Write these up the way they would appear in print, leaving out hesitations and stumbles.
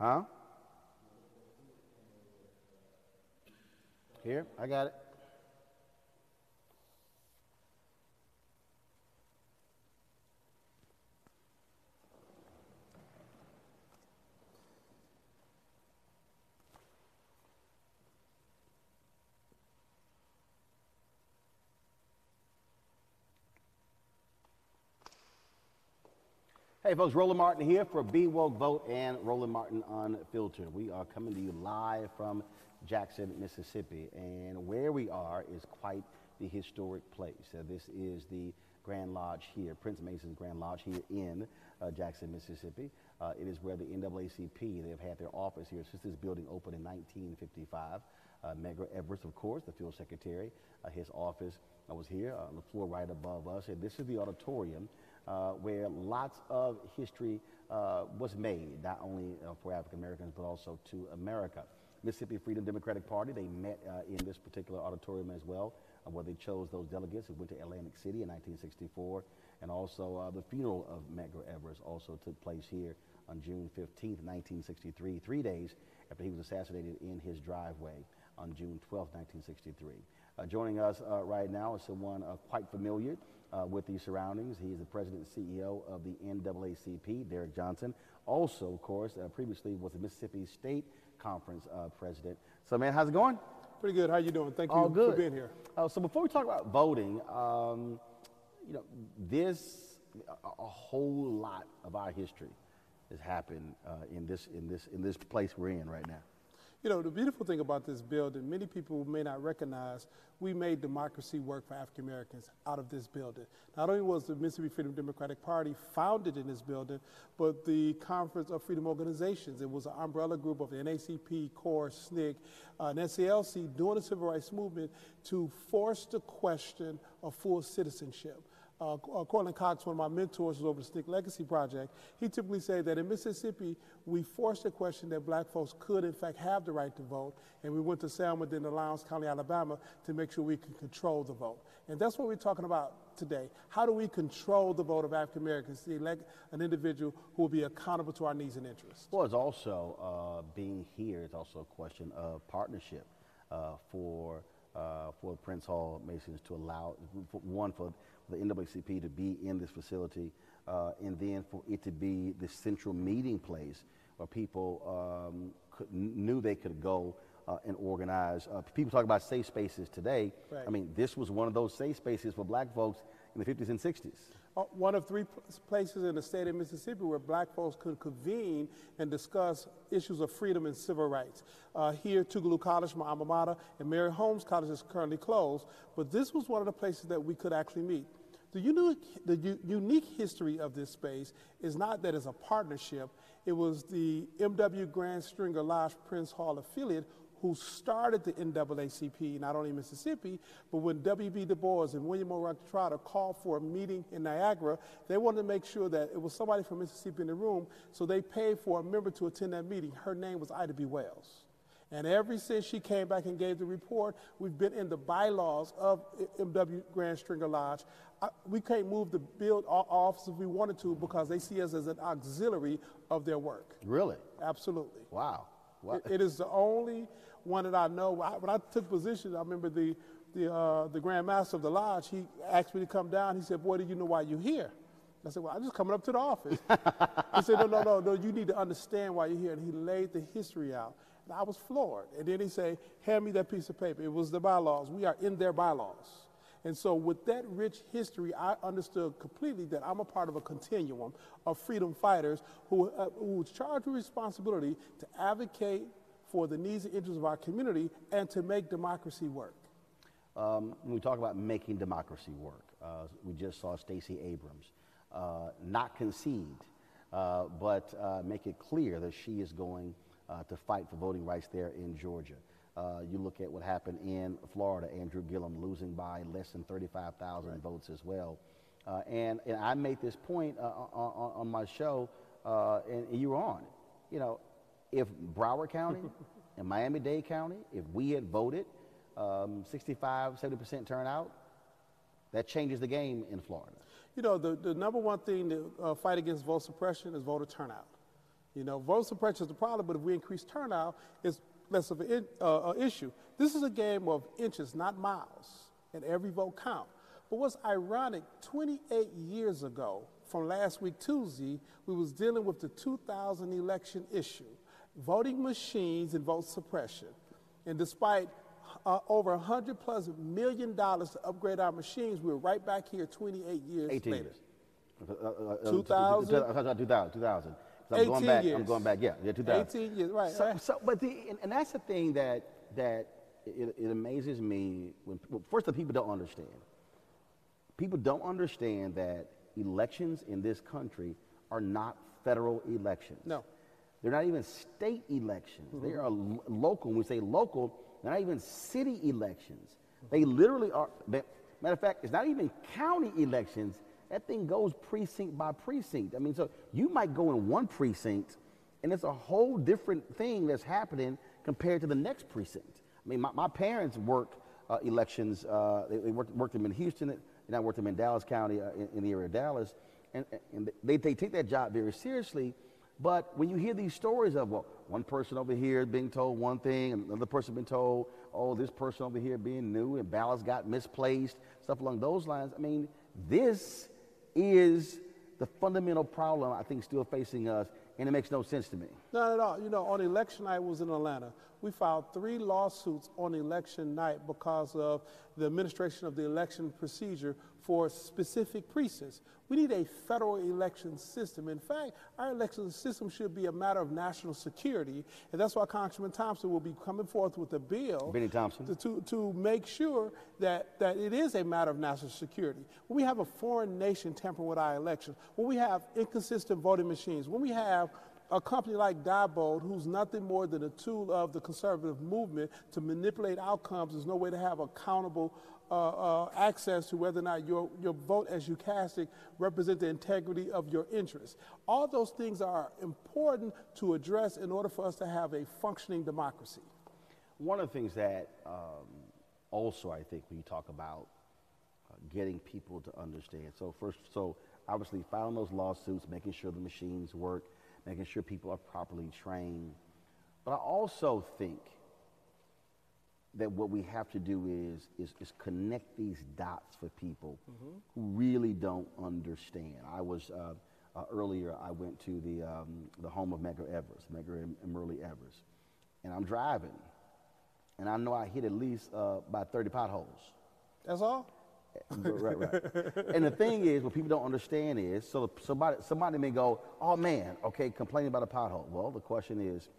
Huh? Here, I got it. Hey folks, Roland Martin here for Be Woke Vote and Roland Martin Unfiltered. We are coming to you live from Jackson, Mississippi, and where we are is quite the historic place. This is the Grand Lodge here, Prince Mason's Grand Lodge here in Jackson, Mississippi. It is where the NAACP, they've had their office here since this building opened in 1955. Medgar Evers, of course, the field secretary, his office was here on the floor right above us. And this is the auditorium where lots of history was made, not only for African Americans, but also to America. Mississippi Freedom Democratic Party, they met in this particular auditorium as well, where they chose those delegates who went to Atlantic City in 1964. And also the funeral of Medgar Evers also took place here on June 15th, 1963, 3 days after he was assassinated in his driveway on June 12th, 1963. Joining us right now is someone quite familiar with these surroundings. He is the president and CEO of the NAACP, Derrick Johnson. Also, of course, previously was the Mississippi State Conference president. So, man, how's it going? Pretty good. How you doing? Thank you All good. for being here. So before we talk about voting, you know, a whole lot of our history has happened in this place we're in right now. You know, the beautiful thing about this building, many people may not recognize, we made democracy work for African Americans out of this building. Not only was the Mississippi Freedom Democratic Party founded in this building, but the Conference of Freedom Organizations. It was an umbrella group of the NAACP, CORE, SNCC, and NCLC during the Civil Rights Movement to force the question of full citizenship. Cortland Cox, one of my mentors, was over the SNCC Legacy Project. He typically said that in Mississippi, we forced the question that black folks could, in fact, have the right to vote. And we went to Selma, then to Lowndes County, Alabama, to make sure we can control the vote. And that's what we're talking about today. How do we control the vote of African Americans to elect an individual who will be accountable to our needs and interests? Well, it's also, being here, it's also a question of partnership for Prince Hall Masons to allow, for the NAACP to be in this facility, and then for it to be the central meeting place where people knew they could go and organize. People talk about safe spaces today. Right. I mean, this was one of those safe spaces for black folks in the 50s and 60s. One of three places in the state of Mississippi where black folks could convene and discuss issues of freedom and civil rights. Here, Tougaloo College, my alma mater, and Mary Holmes College is currently closed, but this was one of the places that we could actually meet. The unique history of this space is not that it's a partnership. It was the M.W. Grand Stringer Lodge Prince Hall affiliate who started the NAACP, not only in Mississippi, but when W.B. Du Bois and William O. Trotter called for a meeting in Niagara, they wanted to make sure that it was somebody from Mississippi in the room, so they paid for a member to attend that meeting. Her name was Ida B. Wells. And ever since she came back and gave the report, we've been in the bylaws of M.W. Grand Stringer Lodge. We can't move the build office if we wanted to because they see us as an auxiliary of their work. Really? Absolutely. Wow. It is the only one that I know. When I took position, I remember the Grand Master of the Lodge, he asked me to come down. He said, "Boy, do you know why you're here?" I said, "Well, I'm just coming up to the office." He said, no, you need to understand why you're here. And he laid the history out. And I was floored. And then he said, "Hand me that piece of paper." It was the bylaws. We are in their bylaws. And so with that rich history, I understood completely that I'm a part of a continuum of freedom fighters who was charged with responsibility to advocate for the needs and interests of our community and to make democracy work. When we talk about making democracy work, we just saw Stacey Abrams not concede, but make it clear that she is going to fight for voting rights there in Georgia. You look at what happened in Florida, Andrew Gillum losing by less than 35,000 Right. votes as well. And I made this point on my show, and you were on. You know, if Broward County and Miami-Dade County, if we had voted 65, 70% turnout, that changes the game in Florida. You know, the number one thing to fight against vote suppression is voter turnout. You know, voter suppression is the problem, but if we increase turnout, it's less of an issue. This is a game of inches, not miles, and every vote counts. But what's ironic, 28 years ago, from last week Tuesday, we was dealing with the 2000 election issue, voting machines and vote suppression. And despite over $100+ million to upgrade our machines, we're right back here 28 years 18 later. years. 2000? 2000. So 18 years. I'm going back, yeah, 2000. 18 years, right. And that's the thing that it amazes me when, well, first of all, people don't understand. People don't understand that elections in this country are not federal elections. No. They're not even state elections. They are local. When we say local, they're not even city elections. They literally are, matter of fact, it's not even county elections. That thing goes precinct by precinct. I mean, so you might go in one precinct and it's a whole different thing that's happening compared to the next precinct. I mean, my parents worked elections. They worked them in Houston, and I worked them in Dallas County, in the area of Dallas. And they take that job very seriously. But when you hear these stories of, well, one person over here being told one thing, and another person being told, oh, this person over here being new, and ballots got misplaced, stuff along those lines. I mean, this is the fundamental problem I think still facing us, and it makes no sense to me. Not at all. You know, on election night, I was in Atlanta. We filed 3 lawsuits on election night because of the administration of the election procedure for specific precincts. We need a federal election system. In fact, our election system should be a matter of national security, and that's why Congressman Thompson will be coming forth with a bill Benny Thompson. to make sure that it is a matter of national security. When we have a foreign nation tampering with our elections, when we have inconsistent voting machines, when we have a company like Diebold, who's nothing more than a tool of the conservative movement to manipulate outcomes, there's no way to have accountable access to whether or not your vote as you cast it represent the integrity of your interests. All those things are important to address in order for us to have a functioning democracy. One of the things that also I think when you talk about getting people to understand, so obviously filing those lawsuits, making sure the machines work, making sure people are properly trained. But I also think that what we have to do is connect these dots for people who really don't understand. I was, earlier I went to the home of Medgar and Merle Evers, and I'm driving, and I know I hit at least about 30 potholes. That's all? Right. And the thing is, what people don't understand is, so somebody may go, oh man, okay, complaining about a pothole. Well, the question is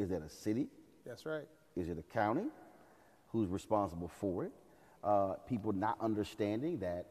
that a city? That's right. Is it a county? Who's responsible for it? People not understanding that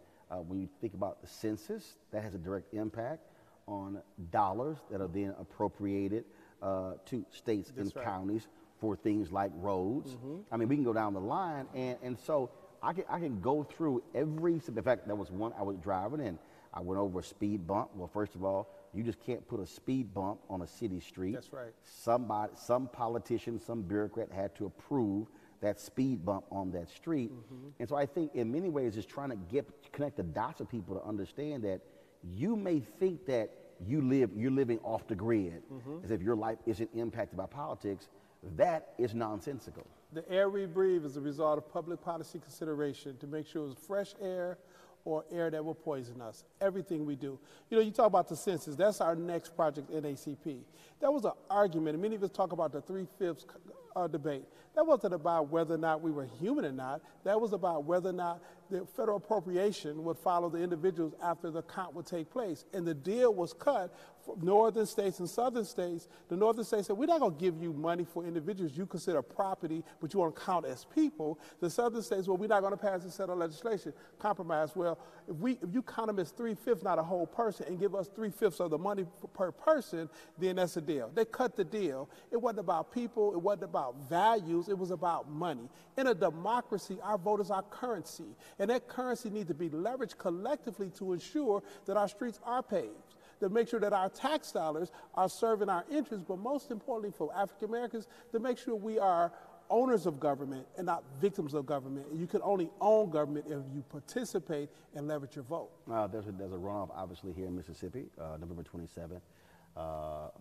when you think about the census, that has a direct impact on dollars that are then appropriated to states and counties for things like roads. I mean, we can go down the line, and so I can go through every, in fact, there was one I was driving and I went over a speed bump. Well, first of all, you just can't put a speed bump on a city street. That's right. Some politician, some bureaucrat had to approve that speed bump on that street. And so I think in many ways it's trying to connect the dots of people to understand that you may think that you're living off the grid as if your life isn't impacted by politics. That is nonsensical. The air we breathe is a result of public policy consideration to make sure it's fresh air or air that will poison us. Everything we do. You know, you talk about the census. That's our next project, NAACP. That was an argument, and many of us talk about the 3/5 debate. That wasn't about whether or not we were human or not. That was about whether or not the federal appropriation would follow the individuals after the count would take place. And the deal was cut for northern states and southern states. The northern states said, we're not going to give you money for individuals you consider property, but you want to count as people. The southern states, well, we're not going to pass this set of legislation. Compromise. Well, if you count them as 3/5, not a whole person, and give us 3/5 of the money per person, then that's a deal. They cut the deal. It wasn't about people. It wasn't about values. It was about money. In a democracy, our vote is our currency. And that currency needs to be leveraged collectively to ensure that our streets are paved, to make sure that our tax dollars are serving our interests, but most importantly for African Americans, to make sure we are owners of government and not victims of government. And you can only own government if you participate and leverage your vote. There's a runoff, obviously, here in Mississippi, November 27th.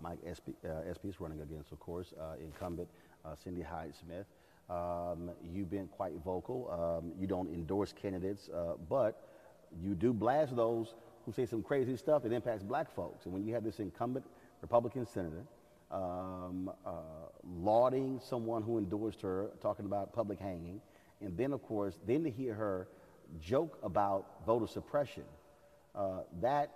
Mike SP is running against, of course, incumbent Cindy Hyde-Smith. You've been quite vocal. You don't endorse candidates, but you do blast those who say some crazy stuff that impacts black folks. And when you have this incumbent Republican senator lauding someone who endorsed her, talking about public hanging, and then, of course, then to hear her joke about voter suppression, that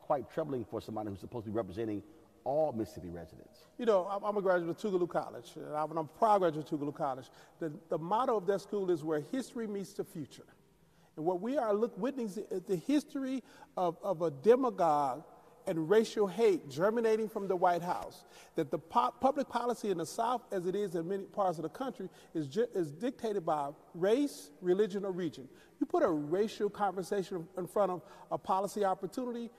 quite troubling for somebody who's supposed to be representing all Mississippi residents. You know, I'm a graduate of Tougaloo College, and I'm a proud graduate of Tougaloo College. The motto of that school is where history meets the future. And what we are witnessing is the history of a demagogue and racial hate germinating from the White House. That the public policy in the South, as it is in many parts of the country, is dictated by race, religion, or region. You put a racial conversation in front of a policy opportunity,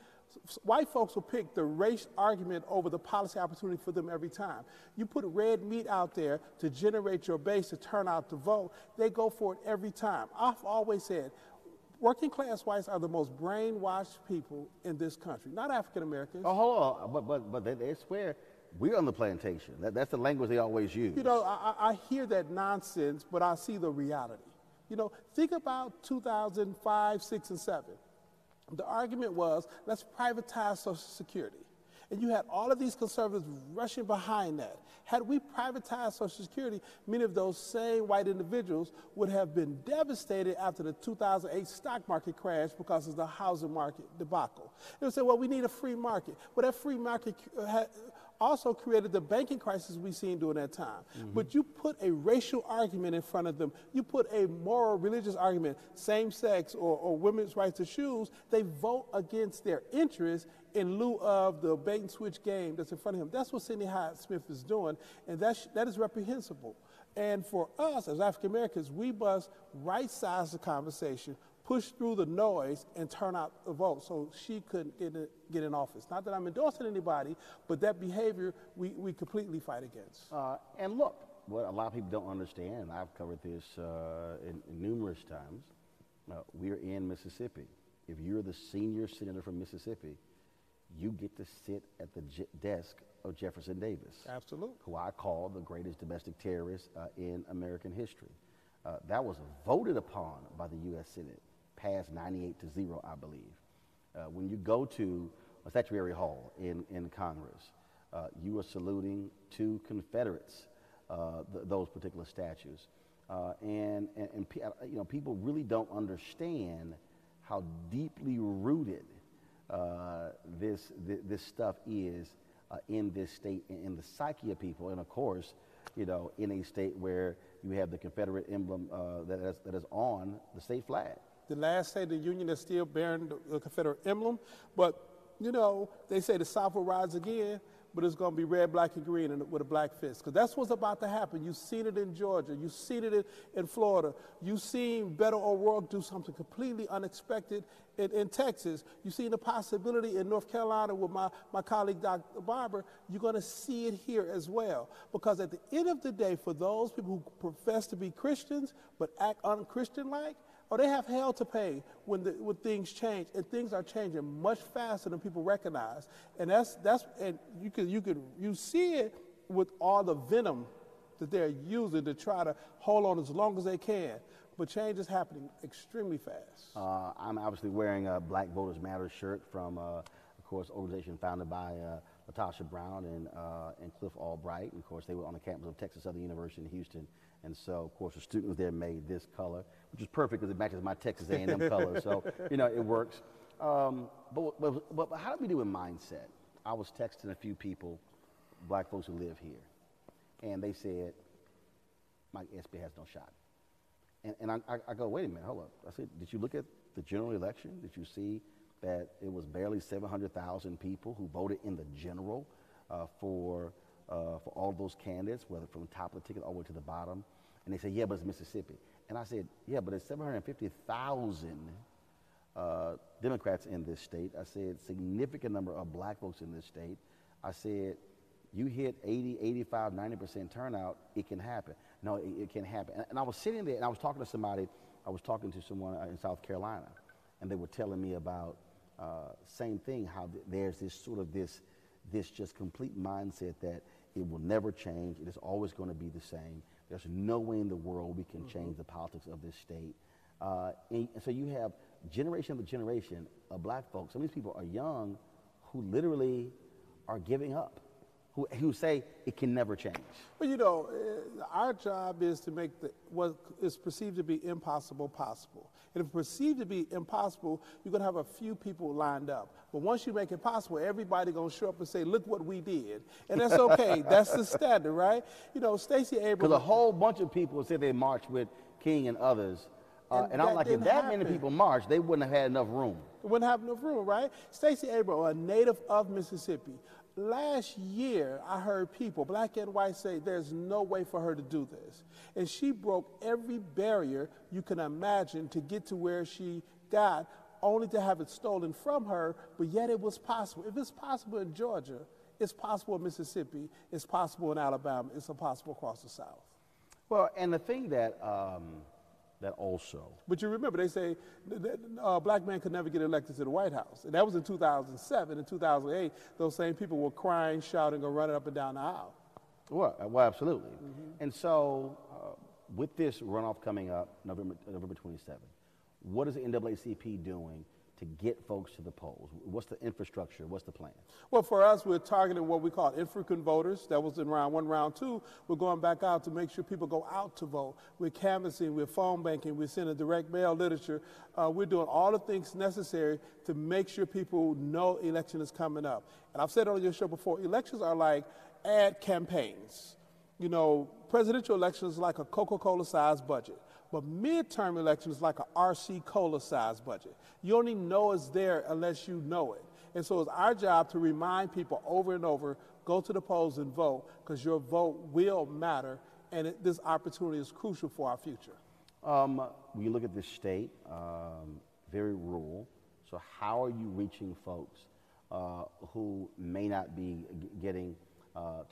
white folks will pick the race argument over the policy opportunity for them every time. You put red meat out there to generate your base to turn out to vote, they go for it every time. I've always said, working class whites are the most brainwashed people in this country, not African Americans. Oh, hold on, but they swear we're on the plantation. That's the language they always use. You know, I hear that nonsense, but I see the reality. You know, think about 2005, 6, and 7. The argument was, let's privatize Social Security. And you had all of these conservatives rushing behind that. Had we privatized Social Security, many of those same white individuals would have been devastated after the 2008 stock market crash because of the housing market debacle. They would say, well, we need a free market. Well, that free market also created the banking crisis we've seen during that time. Mm-hmm. But you put a racial argument in front of them, you put a moral, religious argument, same-sex or women's rights to choose, they vote against their interests in lieu of the bait-and-switch game that's in front of him. That's what Cindy Hyde-Smith is doing, and that is reprehensible. And for us, as African Americans, we must right-size the conversation, push through the noise, and turn out the vote so she couldn't get in office. Not that I'm endorsing anybody, but that behavior we completely fight against. And look, what a lot of people don't understand, and I've covered this in numerous times, we're in Mississippi. If you're the senior senator from Mississippi, you get to sit at the desk of Jefferson Davis. Absolutely. Who I call the greatest domestic terrorist in American history. That was voted upon by the U.S. Senate, passed 98-0, I believe. When you go to a statuary hall in Congress, you are saluting two Confederates, those particular statues. And you know, people really don't understand how deeply rooted this stuff is in this state, in the psyche of people, and of course, you know, in a state where you have the Confederate emblem that is on the state flag. The last state of the Union that's still bearing the Confederate emblem, but you know, they say the South will rise again, but it's going to be red, black, and green and with a black fist. Because that's what's about to happen. You've seen it in Georgia. You've seen it in Florida. You've seen Beto O'Rourke do something completely unexpected in Texas. You've seen the possibility in North Carolina with my colleague, Dr. Barber. You're going to see it here as well. Because at the end of the day, for those people who profess to be Christians but act unchristian-like, they have hell to pay when things change, and things are changing much faster than people recognize. And and you see it with all the venom that they're using to try to hold on as long as they can. But change is happening extremely fast. I'm obviously wearing a Black Voters Matter shirt from, of course, organization founded by Latasha Brown and Cliff Albright. And of course, they were on the campus of Texas Southern University in Houston. And so, of course, the students there made this color, which is perfect because it matches my Texas A&M color. So, you know, it works. But how do we do with mindset? I was texting a few people, black folks who live here, and they said, Mike Espy has no shot. And I go, wait a minute, hold up. I said, did you look at the general election? Did you see that it was barely 700,000 people who voted in the general for all those candidates, whether from the top of the ticket all the way to the bottom? And they said, yeah, but it's Mississippi. And I said, yeah, but it's 750,000 Democrats in this state. I said, significant number of black folks in this state. I said, you hit 80, 85, 90% turnout, it can happen. No, it can happen. And I was sitting there and I was talking to somebody, someone in South Carolina, and they were telling me about same thing, how there's this sort of this this just complete mindset that it will never change. It is always going to be the same. There's no way in the world we can change the politics of this state. And so you have generation after generation of black folks. Some of these people are young who literally are giving up, who say it can never change. Well, you know, our job is to make what is perceived to be impossible possible. And if it's perceived to be impossible, you're going to have a few people lined up. But once you make it possible, everybody going to show up and say, look what we did. And that's okay. That's the standard, right? You know, Stacey Abrams. Because a whole bunch of people said they marched with King and others. And I'm like, if that many people marched, they wouldn't have had enough room. They wouldn't have enough room, right? Stacey Abrams, a native of Mississippi. Last year, I heard people, black and white, say there's no way for her to do this. And she broke every barrier you can imagine to get to where she got, only to have it stolen from her, but yet it was possible. If it's possible in Georgia, it's possible in Mississippi, it's possible in Alabama, it's possible across the South. Well, and the thing that also. But you remember, they say that black men could never get elected to the White House. And that was in 2007. In 2008, those same people were crying, shouting, or running up and down the aisle. Well, absolutely. And so with this runoff coming up November 27th, what is the NAACP doing to get folks to the polls? What's the infrastructure? What's the plan? Well, for us, we're targeting what we call infrequent voters. That was in round one. Round two, we're going back out to make sure people go out to vote. We're canvassing, we're phone banking, we're sending direct mail literature. We're doing all the things necessary to make sure people know election is coming up. And I've said on your show before, elections are like ad campaigns. You know, presidential elections is like a Coca-Cola sized budget. But midterm election is like a RC Cola size budget. You only know it's there unless you know it. And so it's our job to remind people over and over, go to the polls and vote, because your vote will matter, and this opportunity is crucial for our future. When you look at this state, very rural, so how are you reaching folks who may not be getting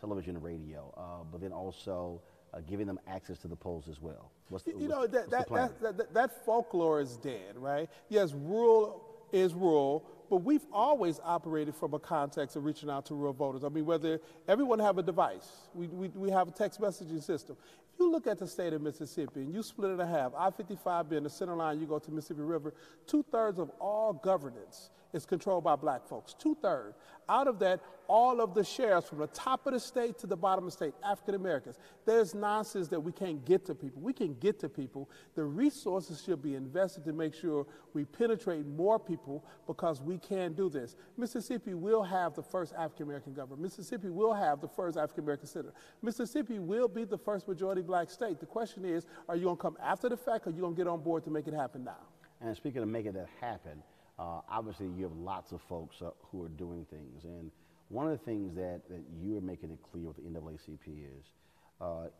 television and radio, but then also giving them access to the polls as well? What's the plan? That folklore is dead, right? Yes, rural is rural, but we've always operated from a context of reaching out to rural voters. I mean, whether everyone have a device, we have a text messaging system. If you look at the state of Mississippi and you split it in half, I-55 being the center line, you go to Mississippi River, 2/3 of all governance is controlled by black folks, 2/3. Out of that, all of the sheriffs from the top of the state to the bottom of the state, African Americans. There's nonsense that we can't get to people. We can get to people. The resources should be invested to make sure we penetrate more people, because we can do this. Mississippi will have the first African American governor. Mississippi will have the first African American senator. Mississippi will be the first majority black state. The question is, are you going to come after the fact, or are you going to get on board to make it happen now? And speaking of making that happen, obviously you have lots of folks who are doing things, and one of the things that you are making it clear with the NAACP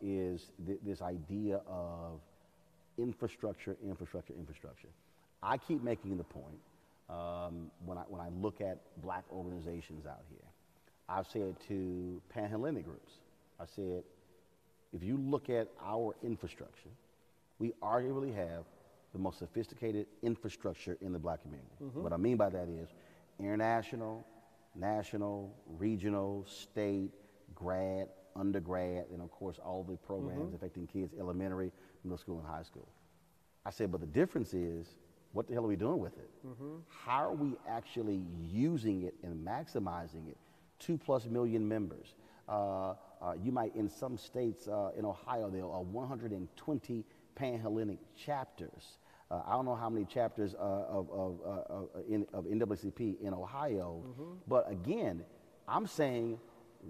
is this idea of infrastructure. I keep making the point when I look at black organizations out here. I've said to panhandling groups, I said, if you look at our infrastructure, we arguably have the most sophisticated infrastructure in the black community. What I mean by that is international, national, regional, state, grad, undergrad, and of course all the programs affecting kids, elementary, middle school, and high school. I said, but the difference is, what the hell are we doing with it? How are we actually using it and maximizing it? 2+ million members. You might, in some states, in Ohio, there are 120 panhandling chapters. I don't know how many chapters of NAACP in Ohio, but again, I'm saying,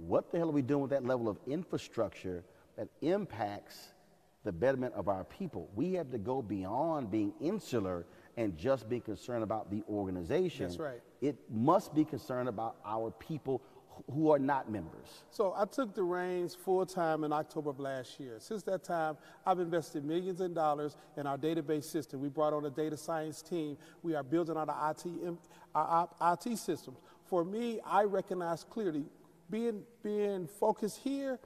what the hell are we doing with that level of infrastructure that impacts the betterment of our people? We have to go beyond being insular and just be concerned about the organization. That's right. It must be concerned about our people who are not members. So I took the reins full-time in October of last year. Since that time, I've invested millions in dollars in our database system. We brought on a data science team. We are building out our IT systems. For me, I recognize clearly, being focused here,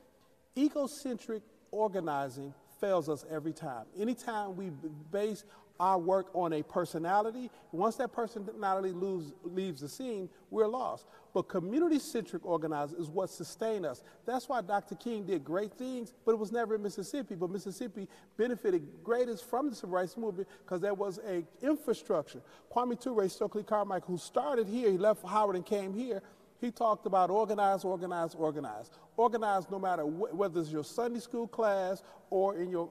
egocentric organizing fails us every time. Anytime we base I work on a personality. Once that personality leaves the scene, we're lost. But community-centric organizing is what sustained us. That's why Dr. King did great things, but it was never in Mississippi. But Mississippi benefited greatest from the civil rights movement because there was an infrastructure. Kwame Ture, Stokely Carmichael, who started here, he left Howard and came here, he talked about organize, organize, organize. Organize no matter whether it's your Sunday school class or in your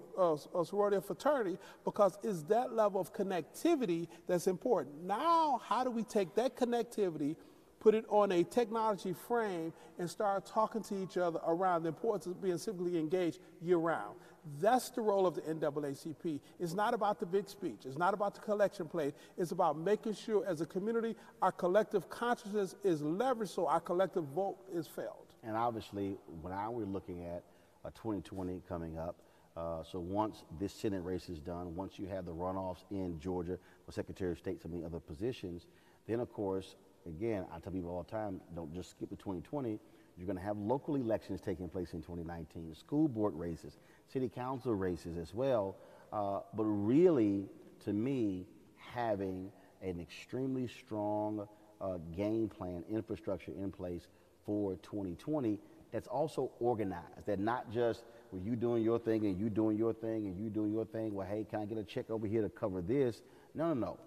sorority or fraternity, because it's that level of connectivity that's important. Now, how do we take that connectivity, put it on a technology frame, and start talking to each other around the importance of being civically engaged year-round? That's the role of the NAACP. It's not about the big speech. It's not about the collection plate. It's about making sure as a community our collective consciousness is leveraged so our collective vote is felt. And obviously, now we're looking at 2020 coming up. So once this Senate race is done, once you have the runoffs in Georgia for Secretary of State, some of the other positions, then of course, again, I tell people all the time, don't just skip to 2020. You're going to have local elections taking place in 2019, school board races, city council races as well. But really, to me, having an extremely strong game plan, infrastructure in place for 2020 that's also organized, that not just, well, you doing your thing and you doing your thing and you doing your thing, well, hey, can I get a check over here to cover this? No, no, no.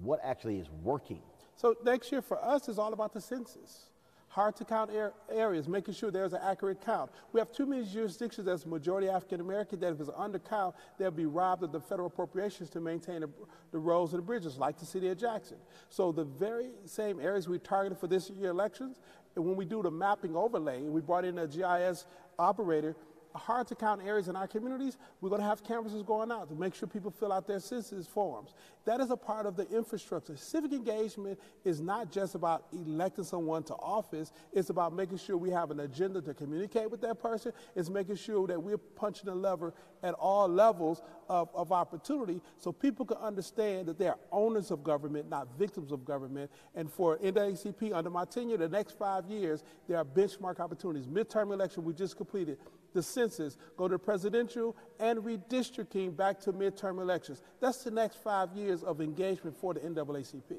What actually is working? So next year for us is all about the census. Hard to count areas, making sure there's an accurate count. We have too many jurisdictions that's majority African American that if it's under count, they'll be robbed of the federal appropriations to maintain the roads and the bridges, like the city of Jackson. So the very same areas we targeted for this year elections, and when we do the mapping overlay, and we brought in a GIS operator, hard to count areas in our communities, we're going to have canvassers going out to make sure people fill out their census forms. That is a part of the infrastructure. Civic engagement is not just about electing someone to office. It's about making sure we have an agenda to communicate with that person. It's making sure that we're punching the lever at all levels of opportunity so people can understand that they're owners of government, not victims of government. And for NAACP, under my tenure, the next 5 years, there are benchmark opportunities. Midterm election we just completed, the census, go to presidential and redistricting back to midterm elections. That's the next 5 years of engagement for the NAACP.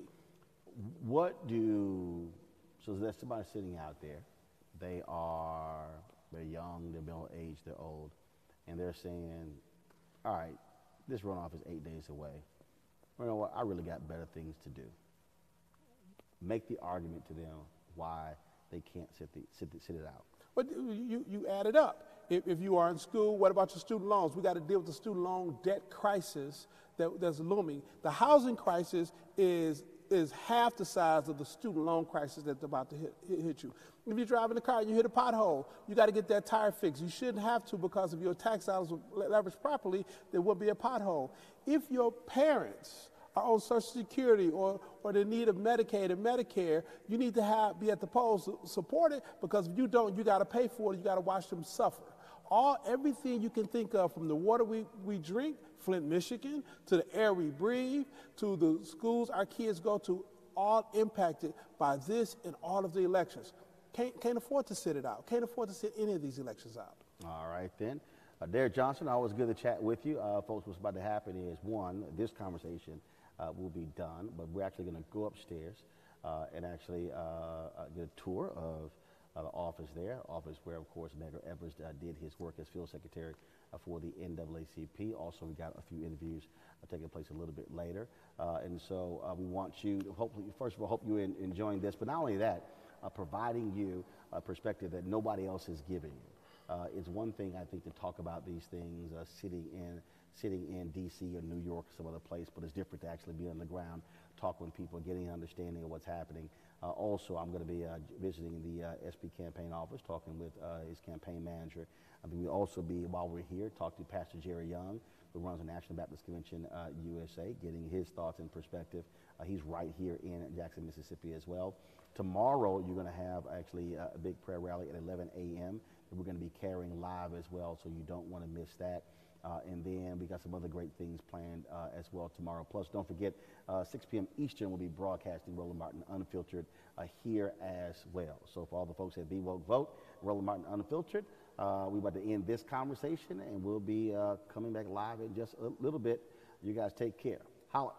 So there's somebody sitting out there, they're young, they're middle-aged, they're old, and they're saying, all right, this runoff is 8 days away. You know what, I really got better things to do. Make the argument to them why they can't sit it out. But you add it up. If you are in school, what about your student loans? We got to deal with the student loan debt crisis that's looming. The housing crisis is half the size of the student loan crisis that's about to hit you. If you're driving a car and you hit a pothole, you got to get that tire fixed. You shouldn't have to, because if your tax dollars were leveraged properly, there would be a pothole. If your parents are on Social Security or the need of Medicaid and Medicare, you need to be at the polls to support it, because if you don't, you got to pay for it. You got to watch them suffer. Everything you can think of, from the water we drink, Flint, Michigan, to the air we breathe, to the schools our kids go to, all impacted by this and all of the elections. Can't afford to sit it out. Can't afford to sit any of these elections out. All right, then. Derrick Johnson, always good to chat with you. Folks, what's about to happen is, one, this conversation will be done, but we're actually going to go upstairs and actually get a tour of the office there, office where, of course, Mayor Evers did his work as field secretary for the NAACP. Also, we got a few interviews taking place a little bit later. And so we want you to hopefully, first of all, hope you're enjoying this, but not only that, providing you a perspective that nobody else is giving you. It's one thing, I think, to talk about these things sitting in D.C. or New York or some other place, but it's different to actually be on the ground, talk with people, getting an understanding of what's happening. Also, I'm going to be visiting the SP campaign office, talking with his campaign manager. I think we'll also be, while we're here, talk to Pastor Jerry Young, who runs the National Baptist Convention USA, getting his thoughts and perspective. He's right here in Jackson, Mississippi as well. Tomorrow, you're going to have actually a big prayer rally at 11 a.m. that we're going to be carrying live as well, so you don't want to miss that. And then we got some other great things planned as well tomorrow. Plus, don't forget, 6 p.m. Eastern, we'll be broadcasting Roland Martin Unfiltered here as well. So for all the folks at Be Woke Vote, Roland Martin Unfiltered, we're about to end this conversation, and we'll be coming back live in just a little bit. You guys take care. Holla.